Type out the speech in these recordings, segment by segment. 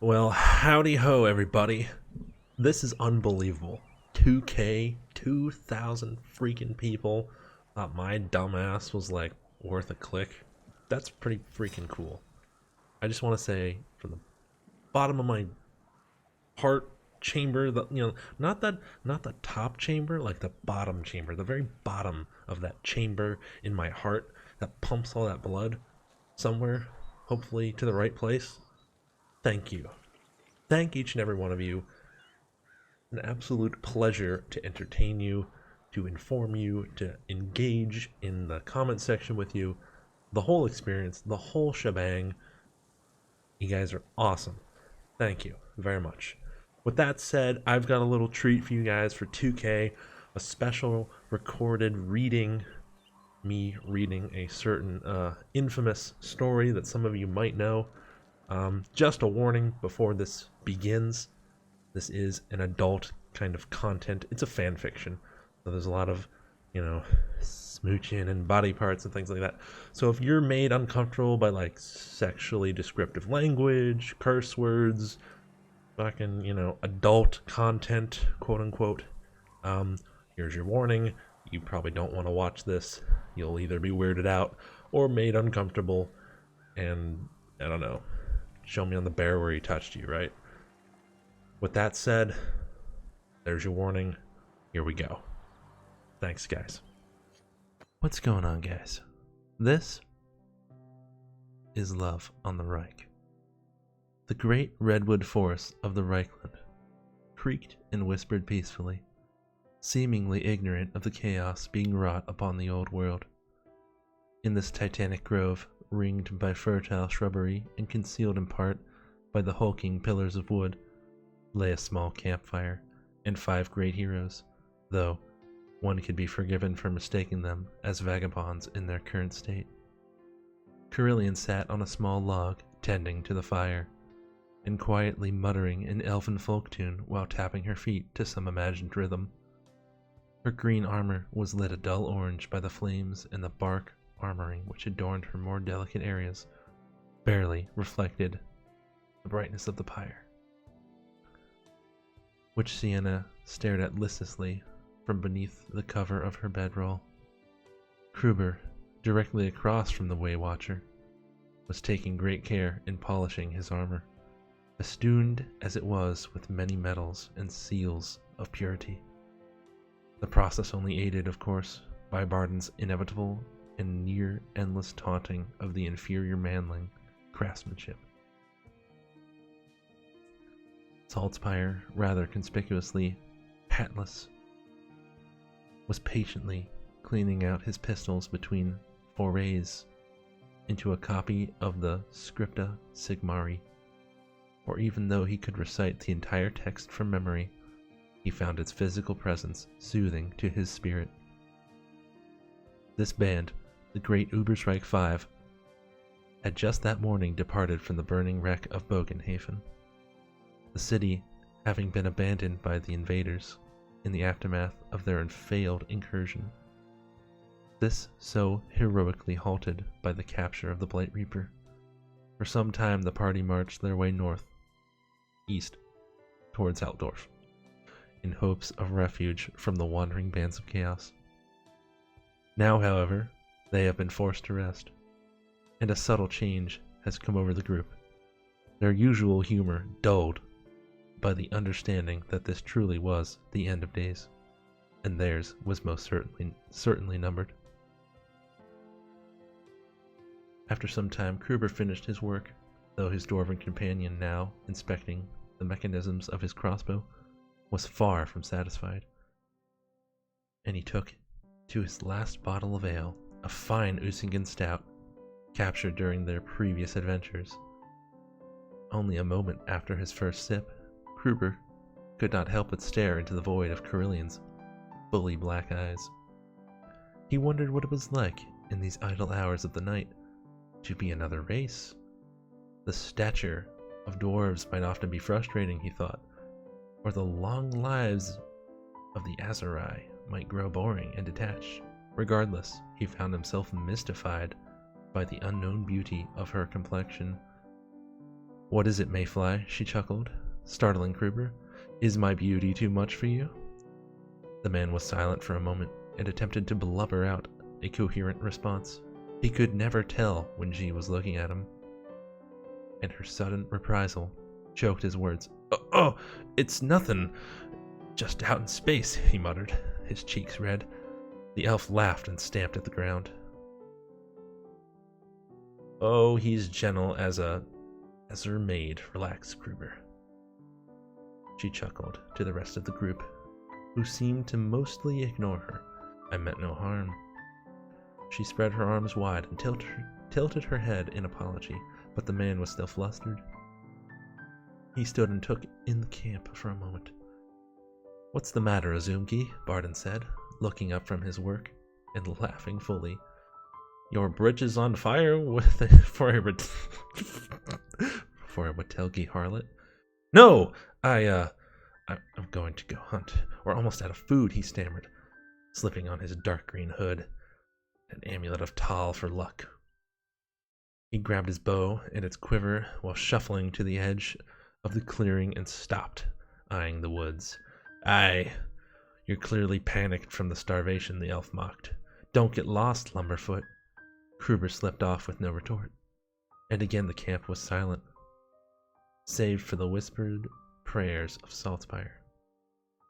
Well, howdy ho, everybody. This is unbelievable. 2K, 2,000 freaking people. Thought my dumbass was like worth a click. That's pretty freaking cool. I just want to say from the bottom of my heart chamber, that not the top chamber, like the bottom chamber, the very bottom of that chamber in my heart that pumps all that blood somewhere, hopefully to the right place. Thank you. Thank each and every one of you. An absolute pleasure to entertain you, to inform you, to engage in the comment section with you. The whole experience, the whole shebang. You guys are awesome. Thank you very much. With that said, I've got a little treat for you guys for 2K, a special recorded reading, me reading a certain infamous story that some of you might know. Just a warning before this begins. This is an adult kind of content. It's a fan fiction. So there's a lot of, smooching and body parts and things like that. So if you're made uncomfortable by like sexually descriptive language, curse words, fucking, adult content, quote unquote, here's your warning. You probably don't want to watch this. You'll either be weirded out or made uncomfortable and, I don't know, show me on the bear where he touched you, right? With that said, there's your warning. Here we go. Thanks, guys. What's going on, guys? This is Love on the Reik. The great redwood forests of the Reikland creaked and whispered peacefully, seemingly ignorant of the chaos being wrought upon the old world. In this titanic grove, ringed by fertile shrubbery and concealed in part by the hulking pillars of wood, lay a small campfire and 5 great heroes, though one could be forgiven for mistaking them as vagabonds in their current state. Carillion sat on a small log tending to the fire, and quietly muttering an elfin folk tune while tapping her feet to some imagined rhythm. Her green armor was lit a dull orange by the flames, and the bark armoring which adorned her more delicate areas barely reflected the brightness of the pyre, which Sienna stared at listlessly from beneath the cover of her bedroll. Kruber, directly across from the Way Watcher, was taking great care in polishing his armor, festooned as it was with many medals and seals of purity. The process only aided, of course, by Barden's inevitable and near endless taunting of the inferior manling craftsmanship. Saltzpyre, rather conspicuously hatless, was patiently cleaning out his pistols between forays into a copy of the Scripta Sigmari, for even though he could recite the entire text from memory, he found its physical presence soothing to his spirit. This band, the great Ubersreich 5, had just that morning departed from the burning wreck of Bogenhafen, the city having been abandoned by the invaders in the aftermath of their failed incursion. This so heroically halted by the capture of the Blight Reaper. For some time the party marched their way east, towards Altdorf, in hopes of refuge from the wandering bands of chaos. Now, however, they have been forced to rest, and a subtle change has come over the group, their usual humor dulled by the understanding that this truly was the end of days, and theirs was most certainly numbered. After some time, Kruber finished his work, though his dwarven companion, now inspecting the mechanisms of his crossbow, was far from satisfied, and he took to his last bottle of ale, a fine Usingen stout, captured during their previous adventures. Only a moment after his first sip, Kruber could not help but stare into the void of Carillion's fully black eyes. He wondered what it was like in these idle hours of the night to be another race. The stature of dwarves might often be frustrating, he thought, or the long lives of the Azurai might grow boring and detached. Regardless, he found himself mystified by the unknown beauty of her complexion, What is it, Mayfly? She chuckled, startling Kruber. Is my beauty too much for you? The man was silent for a moment and attempted to blubber out a coherent response. He could never tell when she was looking at him, and her sudden reprisal choked his words. Oh, it's nothing. Just out in space, he muttered, his cheeks red. The elf laughed and stamped at the ground. Oh, he's gentle as her maid, relaxed Kruber. She chuckled to the rest of the group, who seemed to mostly ignore her. I meant no harm. She spread her arms wide and tilted her head in apology, but the man was still flustered. He stood and took in the camp for a moment. What's the matter, Azumki? Barden said, looking up from his work and laughing fully. Your bridge is on fire for a Watelgi harlot? No! I'm going to go hunt. We're almost out of food, he stammered, slipping on his dark green hood, an amulet of Tal for luck. He grabbed his bow and its quiver while shuffling to the edge of the clearing and stopped, eyeing the woods. Aye, you're clearly panicked from the starvation, the elf mocked. Don't get lost, Lumberfoot. Kruber slipped off with no retort, and again the camp was silent, save for the whispered prayers of Saltspire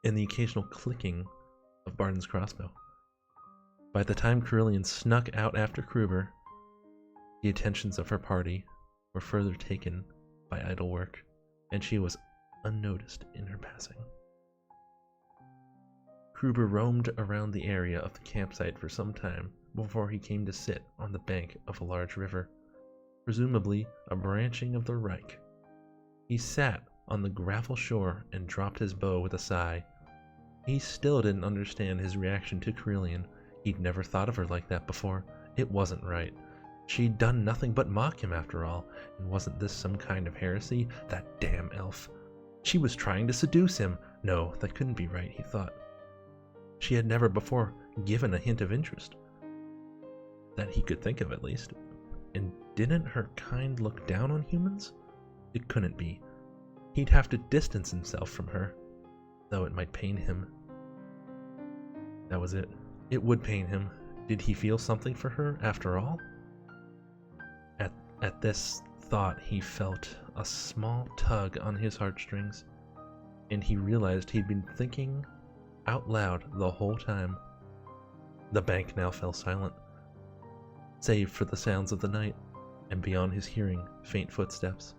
and the occasional clicking of Barden's crossbow. By the time Carillion snuck out after Kruber, the attentions of her party were further taken by idle work, and she was unnoticed in her passing. Kruber roamed around the area of the campsite for some time before he came to sit on the bank of a large river, presumably a branching of the Reik. He sat on the gravel shore and dropped his bow with a sigh. He still didn't understand his reaction to Carillion. He'd never thought of her like that before. It wasn't right. She'd done nothing but mock him after all, and wasn't this some kind of heresy? That damn elf. She was trying to seduce him. No, that couldn't be right, he thought. She had never before given a hint of interest, that he could think of at least. And didn't her kind look down on humans? It couldn't be. He'd have to distance himself from her, though it might pain him. That was it. It would pain him. Did he feel something for her after all? At this thought, he felt a small tug on his heartstrings, and he realized he'd been thinking out loud the whole time. The bank now fell silent, save for the sounds of the night, and beyond his hearing, faint footsteps.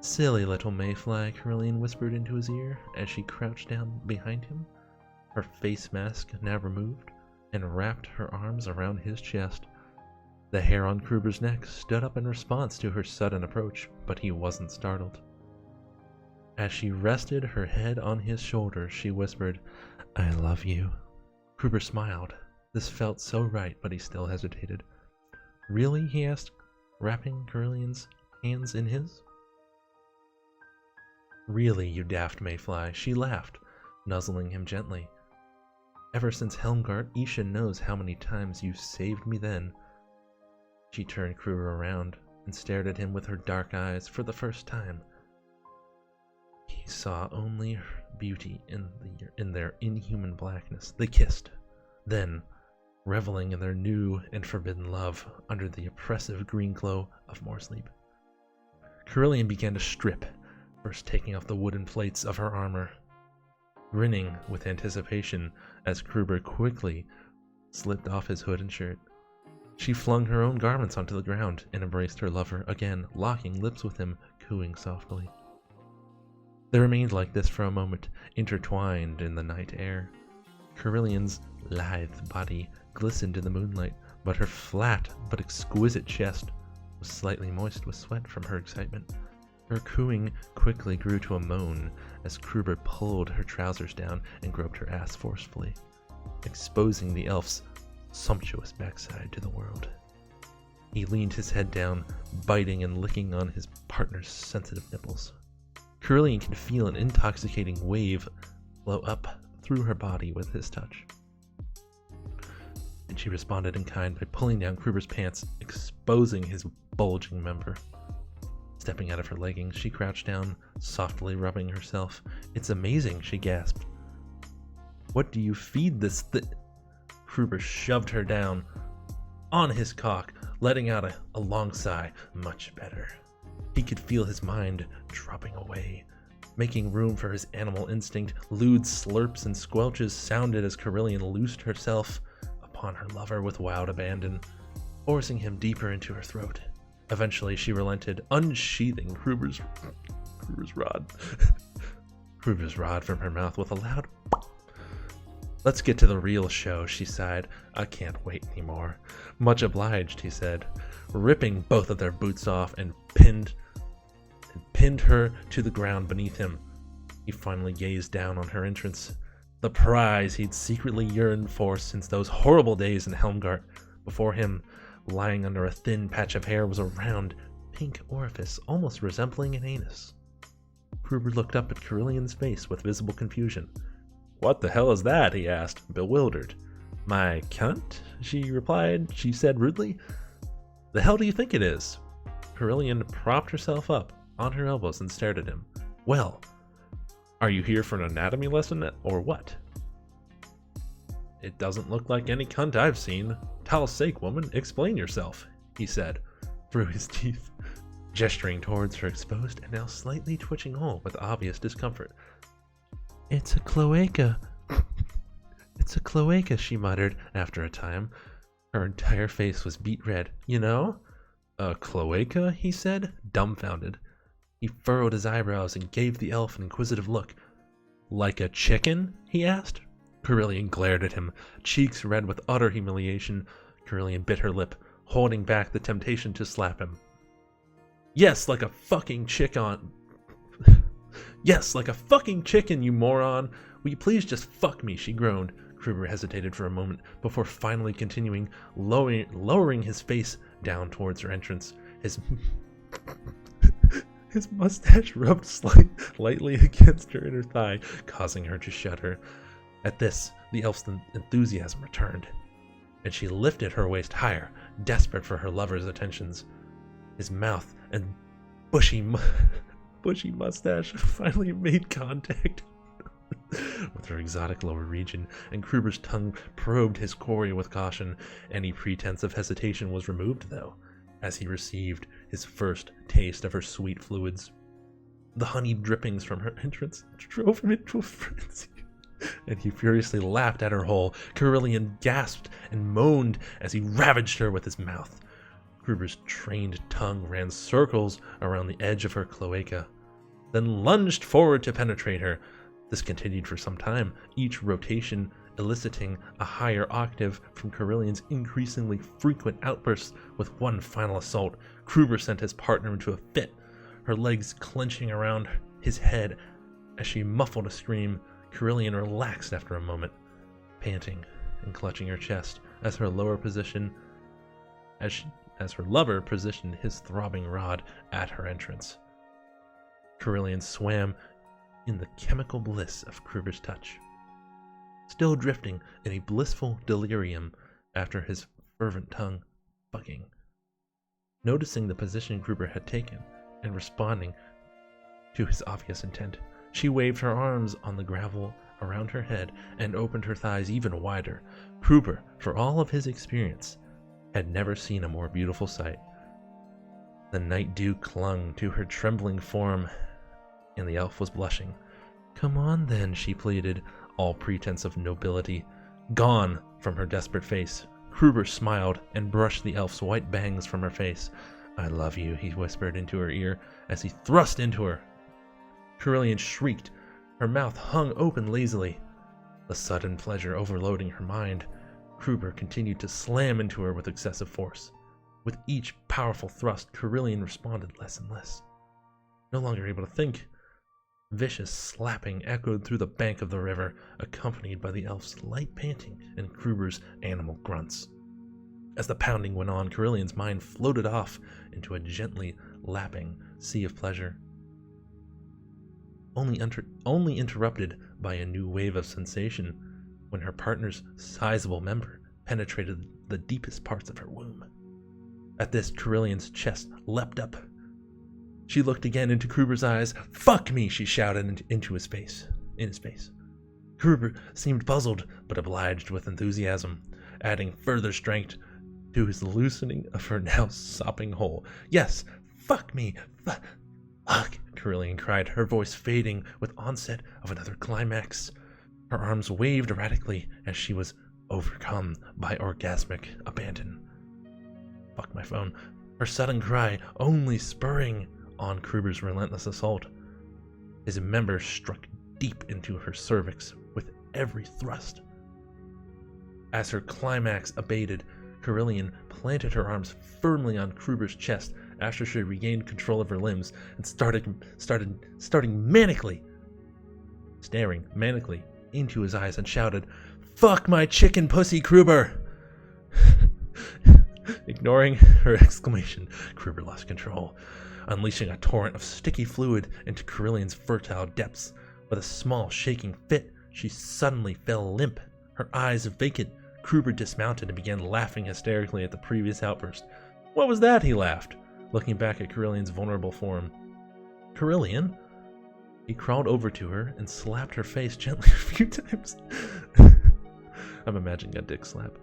Silly little mayfly, Carillion whispered into his ear as she crouched down behind him, her face mask now removed, and wrapped her arms around his chest. The hair on Kruber's neck stood up in response to her sudden approach, but he wasn't startled. As she rested her head on his shoulder, she whispered, I love you. Kruber smiled. This felt so right, but he still hesitated. Really? He asked, wrapping Carillion's hands in his. Really, you daft mayfly, she laughed, nuzzling him gently. Ever since Helmgart, Isha knows how many times you saved me then. She turned Kruber around and stared at him with her dark eyes for the first time. He saw only her beauty in their inhuman blackness. They kissed. Then, reveling in their new and forbidden love under the oppressive green glow of more sleep, Carillion began to strip, first taking off the wooden plates of her armor, grinning with anticipation as Kruber quickly slipped off his hood and shirt. She flung her own garments onto the ground and embraced her lover again, locking lips with him, cooing softly. They remained like this for a moment, intertwined in the night air. Carillion's lithe body glistened in the moonlight, but her flat but exquisite chest was slightly moist with sweat from her excitement. Her cooing quickly grew to a moan as Kruber pulled her trousers down and groped her ass forcefully, exposing the elf's sumptuous backside to the world. He leaned his head down, biting and licking on his partner's sensitive nipples. Carillion could feel an intoxicating wave flow up through her body with his touch, and she responded in kind by pulling down Kruber's pants, exposing his bulging member. Stepping out of her leggings, she crouched down, softly rubbing herself. It's amazing, she gasped. What do you feed this Kruber shoved her down on his cock, letting out a long sigh. Much better. He could feel his mind dropping away, making room for his animal instinct. Lewd slurps and squelches sounded as Carillion loosed herself upon her lover with wild abandon, forcing him deeper into her throat. Eventually, she relented, unsheathing Kruber's rod from her mouth with a loud "Let's get to the real show," she sighed. I can't wait anymore. Much obliged, he said, ripping both of their boots off and pinned her to the ground beneath him. He finally gazed down on her entrance, the prize he'd secretly yearned for since those horrible days in Helmgart. Before him, lying under a thin patch of hair, was a round, pink orifice, almost resembling an anus. Kruber looked up at Carillion's face with visible confusion. What the hell is that? He asked, bewildered. My cunt? She said rudely. The hell do you think it is? Carillion propped herself up on her elbows and stared at him. Well, are you here for an anatomy lesson or what? It doesn't look like any cunt I've seen. Tal's sake, woman, explain yourself, he said, through his teeth, gesturing towards her exposed and now slightly twitching hole with obvious discomfort. It's a cloaca. It's a cloaca, she muttered after a time. Her entire face was beet red. You know? A cloaca, he said, dumbfounded. He furrowed his eyebrows and gave the elf an inquisitive look. Like a chicken? He asked. Carillion glared at him, cheeks red with utter humiliation. Carillion bit her lip, holding back the temptation to slap him. Yes, like a fucking chicken. Yes, like a fucking chicken, you moron. Will you please just fuck me, she groaned. Kruber hesitated for a moment before finally continuing, lowering his face down towards her entrance. His mustache rubbed lightly against her inner thigh, causing her to shudder. At this, the elf's enthusiasm returned, and she lifted her waist higher, desperate for her lover's attentions. His mouth and bushy mustache finally made contact with her exotic lower region, and Kruber's tongue probed his quarry with caution. Any pretense of hesitation was removed, though, as he received his first taste of her sweet fluids. The honeyed drippings from her entrance drove him into a frenzy, and he furiously lapped at her hole. Carillion gasped and moaned as he ravaged her with his mouth. Kruber's trained tongue ran circles around the edge of her cloaca, then lunged forward to penetrate her. This continued for some time, each rotation eliciting a higher octave from Carillion's increasingly frequent outbursts. With one final assault, Kruber sent his partner into a fit, her legs clenching around his head as she muffled a scream. Carillion relaxed after a moment, panting and clutching her chest as her lover positioned his throbbing rod at her entrance. Carillion swam in the chemical bliss of Kruber's touch, still drifting in a blissful delirium after his fervent tongue fucking. Noticing the position Kruber had taken and responding to his obvious intent, she waved her arms on the gravel around her head and opened her thighs even wider. Kruber, for all of his experience, had never seen a more beautiful sight. The night dew clung to her trembling form, and the elf was blushing. Come on then, she pleaded, all pretense of nobility gone from her desperate face. Kruber smiled and brushed the elf's white bangs from her face. I love you, he whispered into her ear as he thrust into her. Carillion shrieked. Her mouth hung open lazily, the sudden pleasure overloading her mind. Kruber continued to slam into her with excessive force. With each powerful thrust, Carillion responded less and less. No longer able to think, vicious slapping echoed through the bank of the river, accompanied by the elf's light panting and Kruber's animal grunts. As the pounding went on, Carillion's mind floated off into a gently lapping sea of pleasure, only interrupted by a new wave of sensation when her partner's sizable member penetrated the deepest parts of her womb. At this, Carillion's chest leapt up, She looked again into Kruber's eyes. "Fuck me," she shouted into his face. In his face. Kruber seemed puzzled, but obliged with enthusiasm, adding further strength to his loosening of her now sopping hole. "Yes, fuck me, fuck," Carillion cried, her voice fading with onset of another climax. Her arms waved erratically as she was overcome by orgasmic abandon. Fuck my phone. Her sudden cry only spurring on Kruber's relentless assault. His member struck deep into her cervix with every thrust. As her climax abated, Carillion planted her arms firmly on Kruber's chest after she regained control of her limbs and starting staring manically into his eyes and shouted, "Fuck my chicken pussy, Kruber!" Ignoring her exclamation, Kruber lost control, unleashing a torrent of sticky fluid into Carillion's fertile depths. With a small shaking fit, she suddenly fell limp, her eyes vacant. Kruber dismounted and began laughing hysterically at the previous outburst. "What was that?" he laughed, looking back at Carillion's vulnerable form. "Carillion?" He crawled over to her and slapped her face gently a few times. I'm imagining a dick slap.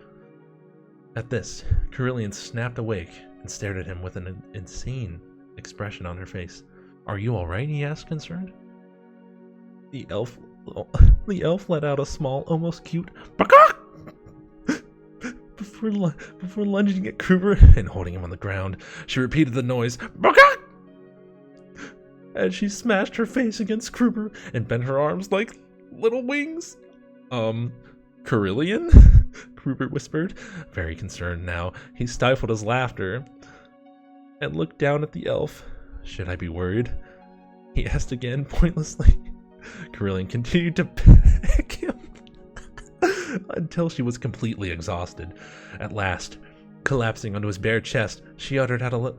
At this, Carillion snapped awake and stared at him with an insane expression on her face. "Are you alright?" he asked, concerned. The elf let out a small, almost cute "Bakak!" Before lunging at Kruber and holding him on the ground. She repeated the noise "Bakak!" as she smashed her face against Kruber and bent her arms like little wings. "Carillion?" Kruber whispered, very concerned now. He stifled his laughter and looked down at the elf. "Should I be worried?" he asked again, pointlessly. Carillion continued to peck him until she was completely exhausted. At last, collapsing onto his bare chest, she uttered out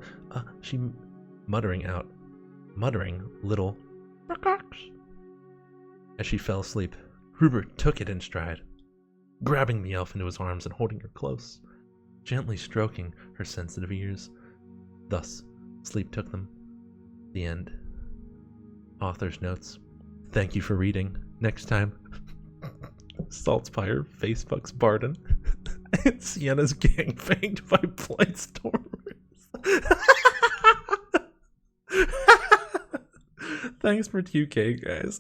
muttering little "Bakaks" as she fell asleep. Kruber took it in stride, grabbing the elf into his arms and holding her close, gently stroking her sensitive ears. Thus, sleep took them. The end. Author's notes. Thank you for reading. Next time, Saltspire facefucks Barden, and Sienna's gangbanged by Blightstormers. Thanks for 2K, guys.